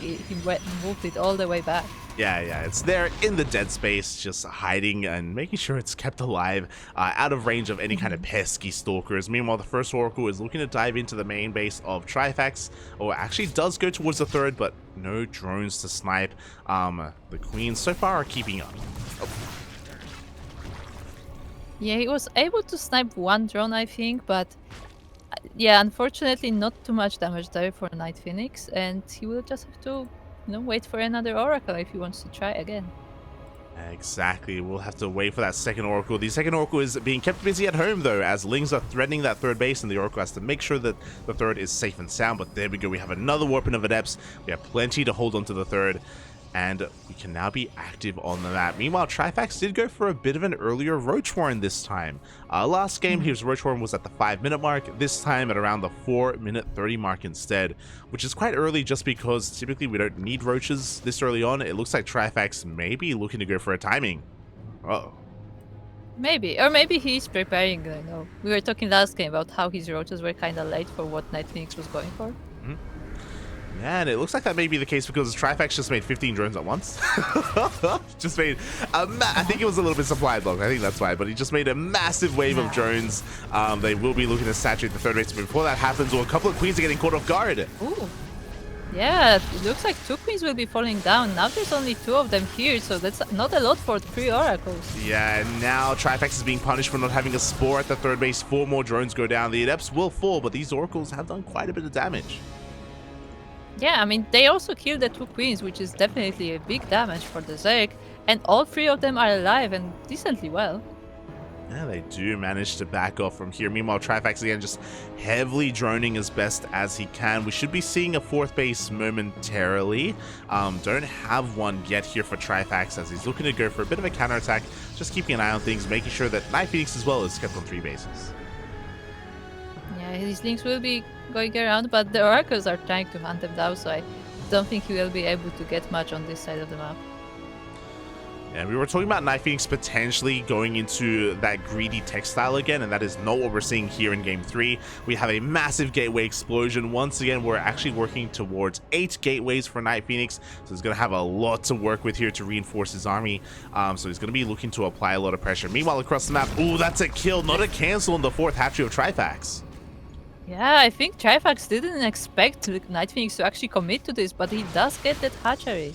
Speaker 2: moved it all the way back.
Speaker 1: Yeah, it's there in the dead space, just hiding and making sure it's kept alive, out of range of any kind of pesky stalkers. Meanwhile, the first Oracle is looking to dive into the main base of Trifax, or actually does go towards the third, but no drones to snipe. The Queens so far are keeping up. Oh.
Speaker 2: Yeah, he was able to snipe one drone, I think, but yeah, unfortunately, not too much damage there for NightPhoenix, and he will just have to, wait for another Oracle if he wants to try again.
Speaker 1: Exactly, we'll have to wait for that second Oracle. The second Oracle is being kept busy at home, though, as Lings are threatening that third base, and the Oracle has to make sure that the third is safe and sound. But there we go, we have another Warping of Adepts. We have plenty to hold on to the third, and we can now be active on the map. Meanwhile, Trifax did go for a bit of an earlier Roach Warren this time. Last game, his Roach Warren was at the 5-minute mark, this time at around the 4-minute 30 mark instead, which is quite early just because typically we don't need Roaches this early on. It looks like Trifax may be looking to go for a timing. Uh-oh.
Speaker 2: Maybe, or maybe he's preparing, We were talking last game about how his Roaches were kind of late for what NightPhoenix was going for.
Speaker 1: Yeah, and it looks like that may be the case because Trifax just made 15 drones at once. Just made I think it was a little bit supply block. I think that's why, but he just made a massive wave of drones. They will be looking to saturate the third base, but before that happens, a couple of Queens are getting caught off guard.
Speaker 2: Ooh. Yeah, it looks like 2 Queens will be falling down. Now there's only 2 of them here, so that's not a lot for 3 Oracles.
Speaker 1: Yeah, and now Trifax is being punished for not having a Spore at the third base. 4 more drones go down. The Adepts will fall, but these Oracles have done quite a bit of damage.
Speaker 2: Yeah, I mean, they also killed the 2 Queens, which is definitely a big damage for the Zerg, and all 3 of them are alive and decently well.
Speaker 1: Yeah, they do manage to back off from here. Meanwhile, Trifax again just heavily droning as best as he can. We should be seeing a 4th base momentarily. Don't have one yet here for Trifax as he's looking to go for a bit of a counterattack, just keeping an eye on things, making sure that NightPhoenix as well is kept on 3 bases.
Speaker 2: Yeah, his Lings will be going around, but the Oracles are trying to hunt them down, so I don't think he will be able to get much on this side of the map.
Speaker 1: And we were talking about NightPhoenix potentially going into that greedy textile again, and that is not what we're seeing here in Game 3. We have a massive gateway explosion. Once again, we're actually working towards 8 gateways for NightPhoenix, so he's going to have a lot to work with here to reinforce his army. So he's going to be looking to apply a lot of pressure. Meanwhile, across the map, ooh, that's a kill, not a cancel in the 4th hatchery of Trifax.
Speaker 2: Yeah, I think Trifax didn't expect NightPhoenix to actually commit to this, but he does get that hatchery.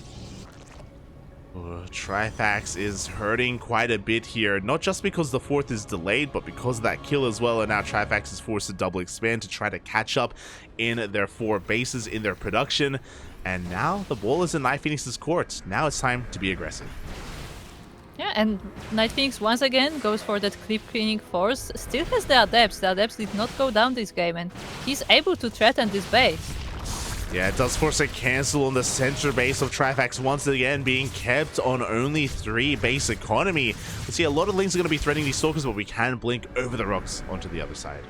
Speaker 1: Trifax is hurting quite a bit here, not just because the 4th is delayed, but because of that kill as well, and now Trifax is forced to double expand to try to catch up in their 4 bases in their production, and now the ball is in NightPhoenix's court. Now it's time to be aggressive.
Speaker 2: Yeah, and NightPhoenix once again goes for that clip cleaning force, still has the Adepts. The Adepts did not go down this game, and he's able to threaten this base.
Speaker 1: Yeah, it does force a cancel on the center base of Trifax once again, being kept on only 3 base economy. We see a lot of Lings are going to be threatening these Stalkers, but we can blink over the rocks onto the other side.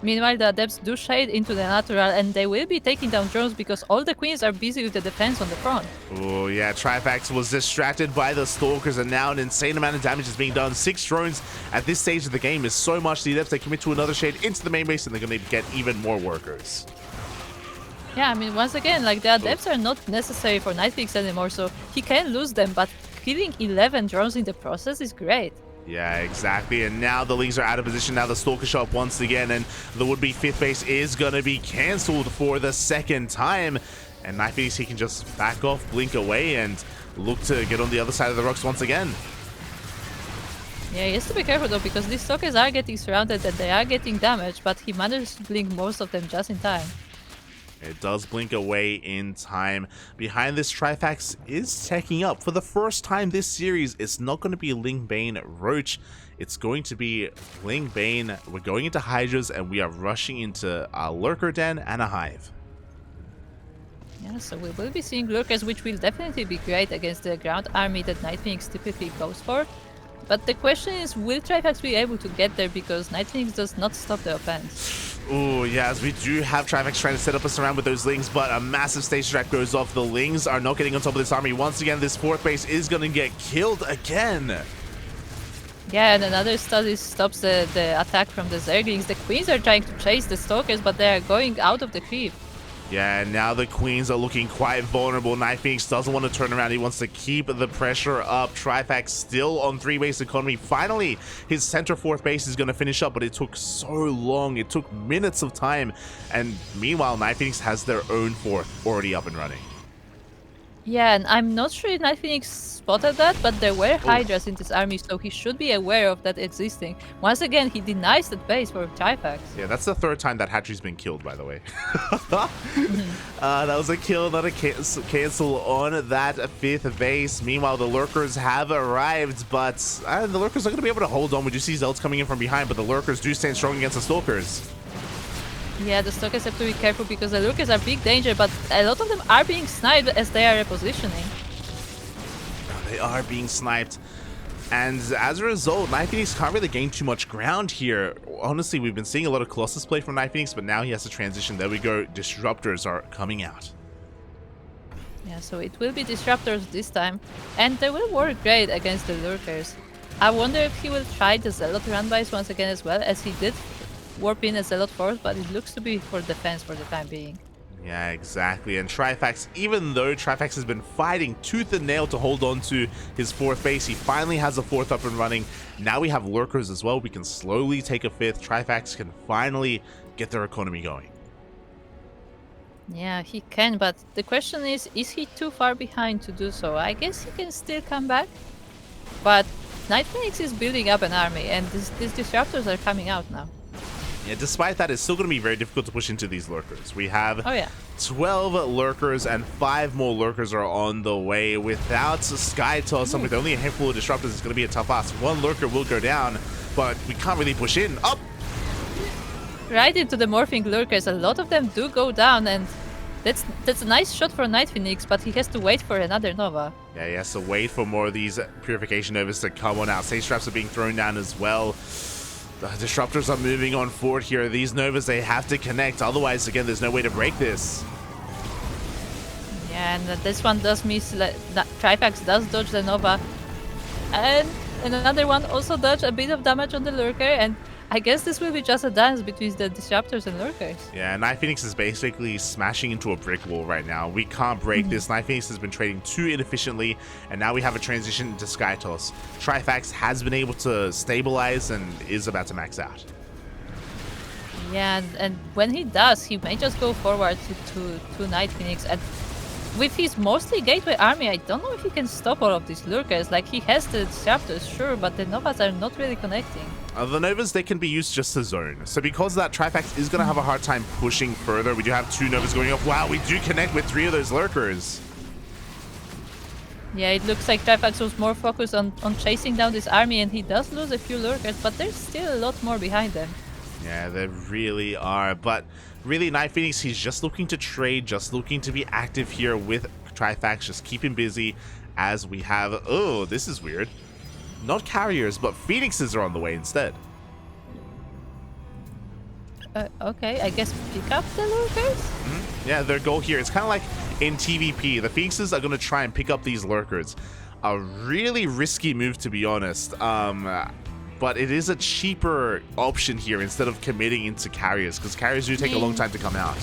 Speaker 2: Meanwhile, the Adepts do shade into the natural, and they will be taking down drones because all the Queens are busy with the defense on the front.
Speaker 1: Oh yeah, Trifax was distracted by the Stalkers, and now an insane amount of damage is being done. 6 drones at this stage of the game is so much. The Adepts, they commit to another shade into the main base, and they're going to get even more workers.
Speaker 2: Yeah, I mean, once again, like, the Adepts are not necessary for NightPhoenix anymore, so he can lose them, but killing 11 drones in the process is great.
Speaker 1: Yeah, exactly. And now the Lings are out of position. Now the Stalker show up once again, and the would-be 5th base is going to be cancelled for the 2nd time. And NightPhoenix, he can just back off, blink away, and look to get on the other side of the rocks once again.
Speaker 2: Yeah, he has to be careful though, because these Stalkers are getting surrounded and they are getting damaged, but he managed to blink most of them just in time.
Speaker 1: It does blink away in time. Behind this, Trifax is taking up. For the first time this series, it's not going to be Ling Bane Roach. It's going to be Ling Bane. We're going into Hydras, and we are rushing into a Lurker Den and a Hive.
Speaker 2: Yeah, so we will be seeing Lurkers, which will definitely be great against the ground army that NightPhoenix typically goes for. But the question is, will Trifax be able to get there, because NightPhoenix does not stop the offense?
Speaker 1: Oh, yeah, as we do have Trifax trying to set up a surround with those Lings, but a massive stage trap goes off. The Lings are not getting on top of this army. Once again, this 4th base is going to get killed again.
Speaker 2: Yeah, and another study stops the attack from the Zerglings. The Queens are trying to chase the Stalkers, but they are going out of the creep.
Speaker 1: Yeah, now the Queens are looking quite vulnerable. NightPhoenix doesn't want to turn around. He wants to keep the pressure up. Trifax still on 3-base economy. Finally, his center fourth base is going to finish up, but it took so long. It took minutes of time. And meanwhile, NightPhoenix has their own fourth already up and running.
Speaker 2: Yeah, and I'm not sure if NightPhoenix spotted that, but there were Hydras in this army, so he should be aware of that existing. Once again, he denies that base for Trifax.
Speaker 1: Yeah, that's the third time that Hatchery's been killed, by the way. That was a kill, not a cancel on that fifth base. Meanwhile, the Lurkers have arrived, but the Lurkers are going to be able to hold on. We do see Zelts coming in from behind, but the Lurkers do stand strong against the Stalkers.
Speaker 2: Yeah, the Stalkers have to be careful because the Lurkers are big danger, but a lot of them are being sniped as they are repositioning.
Speaker 1: They are being sniped. And as a result, NightPhoenix can't really gain too much ground here. Honestly, we've been seeing a lot of Colossus play from NightPhoenix, but now he has to transition. There we go. Disruptors are coming out.
Speaker 2: Yeah, so it will be Disruptors this time, and they will work great against the Lurkers. I wonder if he will try the Zealot runbys once again as well, as he did warp in a Zealot force, but it looks to be for defense for the time being.
Speaker 1: Yeah, exactly. And Trifax, even though Trifax has been fighting tooth and nail to hold on to his fourth base, he finally has a fourth up and running. Now we have Lurkers as well. We can slowly take a fifth. Trifax can finally get their economy going.
Speaker 2: Yeah, he can, but the question is he too far behind to do so? I guess he can still come back, but NightPhoenix is building up an army, and these Disruptors are coming out now.
Speaker 1: Yeah, despite that, it's still going to be very difficult to push into these Lurkers. We have 12 Lurkers and 5 more Lurkers are on the way. Without Sky Toss, with only a handful of Disruptors, it's going to be a tough ask. One Lurker will go down, but we can't really push in. Up!
Speaker 2: Right into the morphing Lurkers. A lot of them do go down, and that's a nice shot for NightPhoenix, but he has to wait for another Nova.
Speaker 1: Yeah, he has to wait for more of these Purification Novas to come on out. Sage Traps are being thrown down as well. The Disruptors are moving on forward here. These Novas, they have to connect. Otherwise, again, there's no way to break this.
Speaker 2: Yeah, and this one does miss. Trifax does dodge the Nova. And another one also dodged a bit of damage on the Lurker. And I guess this will be just a dance between the Disruptors and Lurkers.
Speaker 1: Yeah, NightPhoenix is basically smashing into a brick wall right now. We can't break this. NightPhoenix has been trading too inefficiently, and now we have a transition into Sky Toss. Trifax has been able to stabilize and is about to max out.
Speaker 2: Yeah, and when he does, he may just go forward to NightPhoenix. And with his mostly gateway army, I don't know if he can stop all of these Lurkers. Like, he has the Disruptors, sure, but the Novas are not really connecting.
Speaker 1: The Novas, they can be used just to zone. So because of that, Trifax is going to have a hard time pushing further. We do have 2 Novas going off. Wow, we do connect with 3 of those Lurkers.
Speaker 2: Yeah, it looks like Trifax was more focused on chasing down this army, and he does lose a few Lurkers, but there's still a lot more behind them.
Speaker 1: Yeah, there really are. But really, NightPhoenix, he's just looking to trade, just looking to be active here with Trifax, just keep him busy as we have... Oh, this is weird. Not carriers, but Phoenixes are on the way instead.
Speaker 2: Okay, I guess pick up the Lurkers?
Speaker 1: Yeah, their goal here, it's kind of like in TVP. The Phoenixes are going to try and pick up these Lurkers. A really risky move, to be honest. But it is a cheaper option here instead of committing into carriers, because carriers do take a long time to come out.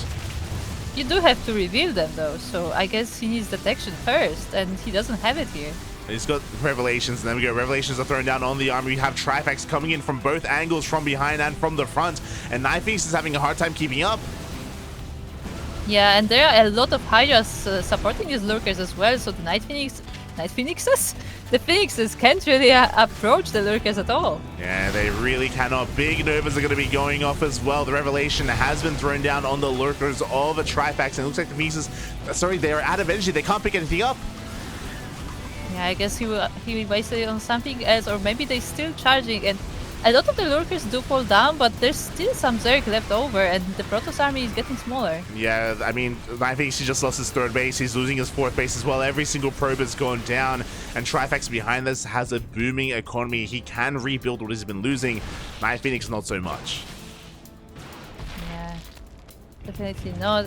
Speaker 2: You do have to reveal them, though, so I guess he needs detection first, and he doesn't have it here.
Speaker 1: He's got Revelations, and then we go. Revelations are thrown down on the army. We have Trifax coming in from both angles, from behind and from the front, and NightPhoenix is having a hard time keeping up.
Speaker 2: Yeah, and there are a lot of Hydras supporting these Lurkers as well, so the the Phoenixes can't really approach the Lurkers at all.
Speaker 1: Yeah, they really cannot. Big Novas are going to be going off as well. The Revelation has been thrown down on the Lurkers of a Trifax, and it looks like the Phoenixes, sorry, they are out of energy. They can't pick anything up.
Speaker 2: Yeah, I guess he will basically on something else, or maybe they're still charging, and a lot of the Lurkers do fall down, but there's still some Zerg left over, and the Protoss army is getting smaller.
Speaker 1: Yeah, I mean, NightPhoenix, he just lost his third base. He's losing his fourth base as well. Every single probe has gone down, and Trifax behind this has a booming economy. He can rebuild what he's been losing. NightPhoenix, not so much.
Speaker 2: Yeah, definitely not,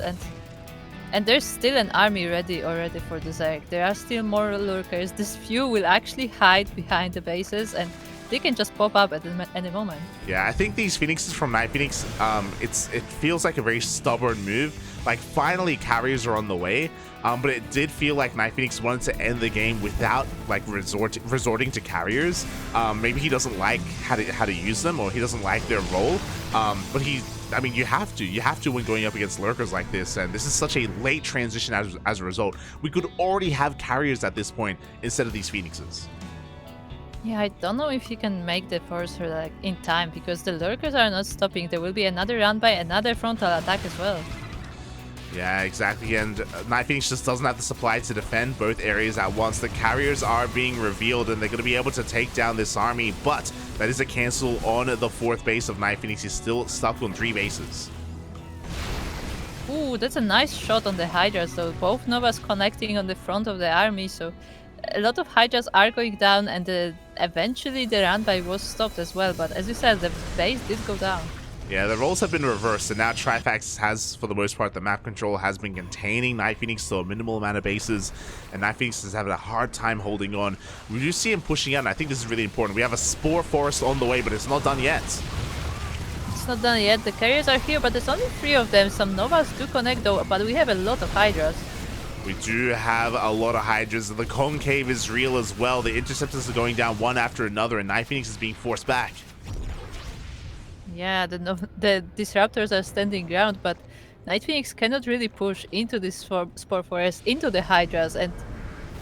Speaker 2: and there's still an army ready already for the Zerg. There are still more Lurkers. This few will actually hide behind the bases, and they can just pop up at any moment.
Speaker 1: Yeah, I think these Phoenixes from NightPhoenix, it feels like a very stubborn move. Like, finally, carriers are on the way, but it did feel like NightPhoenix wanted to end the game without, like, resorting to carriers. Maybe he doesn't like how to use them, or he doesn't like their role, but I mean, you have to when going up against lurkers like this, and this is such a late transition as a result. We could already have carriers at this point instead of these Phoenixes.
Speaker 2: Yeah, I don't know if he can make the forcer like in time, because the lurkers are not stopping. There will be another round by another frontal attack as well.
Speaker 1: Yeah, exactly, and NightPhoenix just doesn't have the supply to defend both areas at once. The carriers are being revealed, and they're going to be able to take down this army, but that is a cancel on the 4th base of NightPhoenix. He's still stuck on 3 bases.
Speaker 2: Ooh, that's a nice shot on the Hydras, though. Both Novas connecting on the front of the army, so a lot of Hydras are going down, and eventually the run by was stopped as well, but as you said, the base did go down.
Speaker 1: Yeah, the roles have been reversed, and now Trifax has, for the most part, the map control has been containing NightPhoenix to a minimal amount of bases, and NightPhoenix is having a hard time holding on. We do see him pushing out, and I think this is really important. We have a Spore Forest on the way, but it's not done yet.
Speaker 2: It's not done yet. The carriers are here, but there's only 3 of them. Some Novas do connect, though, but we have a lot of Hydras.
Speaker 1: We do have a lot of Hydras. The concave is real as well. The interceptors are going down one after another, and NightPhoenix is being forced back.
Speaker 2: Yeah, the disruptors are standing ground, but NightPhoenix cannot really push into this Spore Forest, into the Hydras, and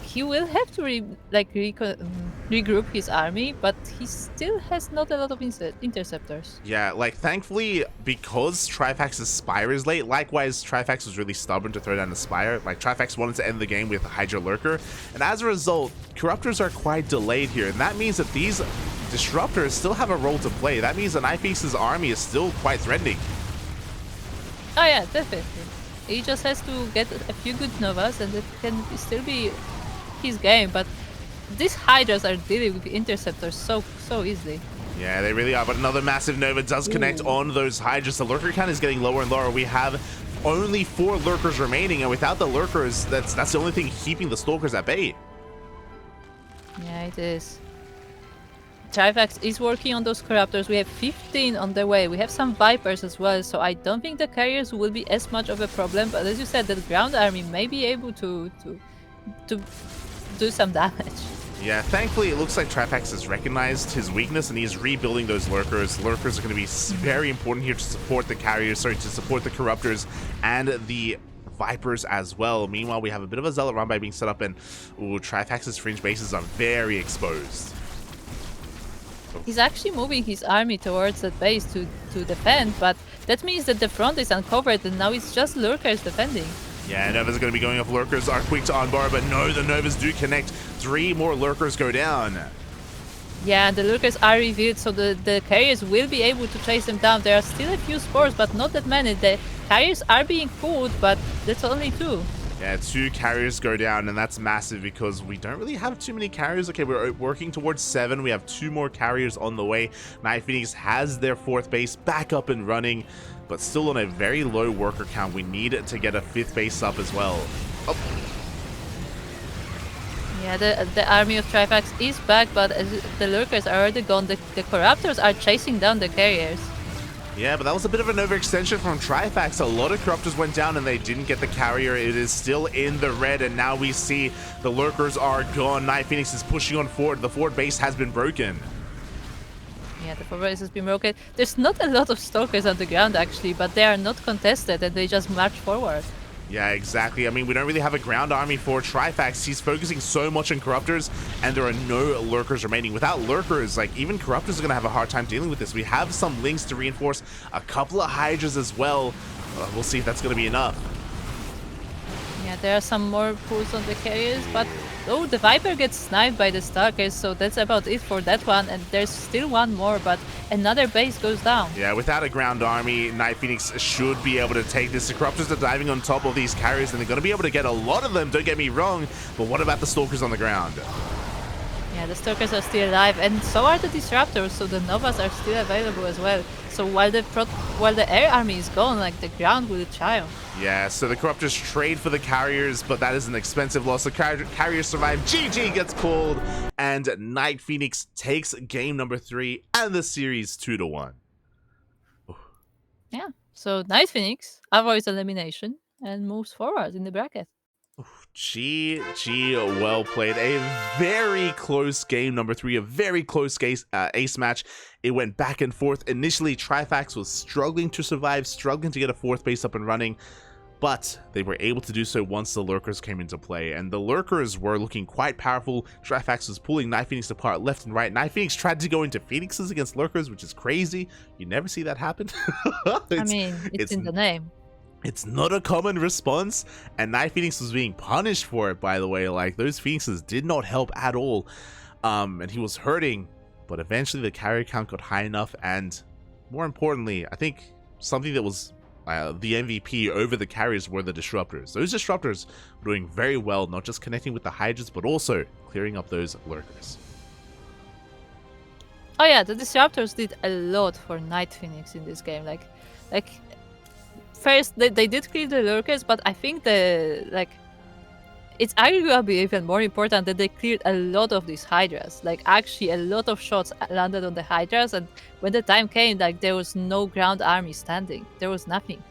Speaker 2: he will have to regroup his army, but he still has not a lot of interceptors.
Speaker 1: Yeah, like, thankfully, because Trifax's Spire is late, likewise, Trifax was really stubborn to throw down the Spire. Like, Trifax wanted to end the game with a Hydra Lurker, and as a result, Corruptors are quite delayed here, and that means that these Disruptors still have a role to play. That means that NightPhoenix's army is still quite threatening.
Speaker 2: Oh yeah, definitely. He just has to get a few good Novas, and it can still be his game, but these Hydras are dealing with interceptors so easily.
Speaker 1: Yeah, they really are, but another massive Nova does connect on those Hydras. The Lurker count is getting lower and lower. We have only 4 Lurkers remaining, and without the Lurkers, that's the only thing keeping the Stalkers at bay.
Speaker 2: Yeah, it is. Trifax is working on those Corruptors. We have 15 on the way. We have some Vipers as well, so I don't think the carriers will be as much of a problem, but as you said, the ground army may be able to do some damage.
Speaker 1: Yeah, thankfully it looks like Trifax has recognized his weakness and he is rebuilding those Lurkers. Lurkers are going to be very important here to support the carriers, to support the Corruptors and the Vipers as well. Meanwhile, we have a bit of a Zealot run by being set up, and Trifax's fringe bases are very exposed.
Speaker 2: He's actually moving his army towards that base to defend, but that means that the front is uncovered and now it's just Lurkers defending.
Speaker 1: Yeah, Novas are going to be going off. Lurkers are quick to unbar, but no, the Novas do connect. 3 more Lurkers go down.
Speaker 2: Yeah, the Lurkers are revealed, so the carriers will be able to chase them down. There are still a few spores, but not that many. The carriers are being pulled, but that's only 2.
Speaker 1: Yeah, 2 carriers go down, and that's massive because we don't really have too many carriers. Okay, we're working towards 7. We have 2 more carriers on the way. NightPhoenix has their 4th base back up and running, but still on a very low worker count. We need to get a 5th base up as well. Oh.
Speaker 2: Yeah, the army of Trifax is back, but as the Lurkers are already gone. The Corruptors are chasing down the carriers.
Speaker 1: Yeah, but that was a bit of an overextension from Trifax. A lot of Corruptors went down and they didn't get the carrier. It is still in the red, and now we see the Lurkers are gone. NightPhoenix is pushing on forward. The forward base has been broken.
Speaker 2: Yeah, the forward base has been broken. There's not a lot of Stalkers on the ground actually, but they are not contested and they just march forward.
Speaker 1: Yeah, exactly. I mean, we don't really have a ground army for Trifax. He's focusing so much on Corruptors, and there are no Lurkers remaining. Without Lurkers, like, even Corruptors are going to have a hard time dealing with this. We have some links to reinforce, a couple of Hydras as well. We'll see if that's going to be enough.
Speaker 2: Yeah, there are some more pulls on the carriers, but oh, the Viper gets sniped by the Stalkers, so that's about it for that one, and there's still one more, but another base goes down.
Speaker 1: Yeah, without a ground army, NightPhoenix should be able to take this. The Corruptors are diving on top of these carriers, and they're going to be able to get a lot of them, don't get me wrong, but what about the Stalkers on the ground?
Speaker 2: Yeah, the Stalkers are still alive, and so are the Disruptors, so the Novas are still available as well. So while the air army is gone, like, the ground will triumph.
Speaker 1: Yeah, so the Corruptors trade for the Carriers, but that is an expensive loss. The Carriers survive, GG gets called, and NightPhoenix takes game number 3 and the series 2-1.
Speaker 2: Yeah, so NightPhoenix avoids elimination and moves forward in the bracket.
Speaker 1: GG, well played. A very close game number 3, a very close ace match. It went back and forth. Initially, Trifax was struggling to survive, struggling to get a 4th base up and running, but they were able to do so once the Lurkers came into play, and the Lurkers were looking quite powerful. Trifax was pulling NightPhoenix apart left and right. NightPhoenix tried to go into Phoenixes against Lurkers, which is crazy. You never see that happen.
Speaker 2: I mean, it's in the name.
Speaker 1: It's not a common response, and NightPhoenix was being punished for it, by the way. Like, those Phoenixes did not help at all, and he was hurting, but eventually the carrier count got high enough, and more importantly, I think something that was the MVP over the carriers were the Disruptors. Those Disruptors were doing very well, not just connecting with the Hydras, but also clearing up those Lurkers.
Speaker 2: Oh yeah, the Disruptors did a lot for NightPhoenix in this game. Like first they did clear the Lurkers, but I think it's arguably even more important that they cleared a lot of these Hydras. Like, actually a lot of shots landed on the Hydras, and when the time came, like, there was no ground army standing. There was nothing.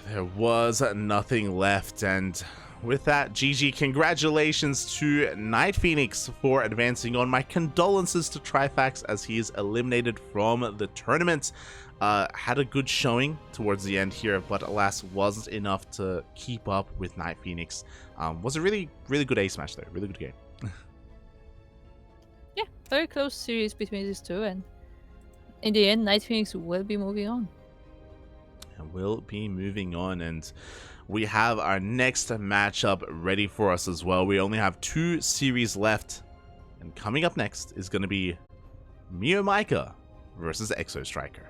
Speaker 1: There was nothing left, and with that, GG, congratulations to NightPhoenix for advancing on. My condolences to Trifax as he is eliminated from the tournament. Had a good showing towards the end here, but alas, wasn't enough to keep up with NightPhoenix. Was a really, really good ace match there. Really good game.
Speaker 2: Yeah, very close series between these two, and in the end, NightPhoenix will be moving on.
Speaker 1: And we'll be moving on, and we have our next matchup ready for us as well. We only have 2 series left, and coming up next is going to be Mio Micah versus Exo Striker.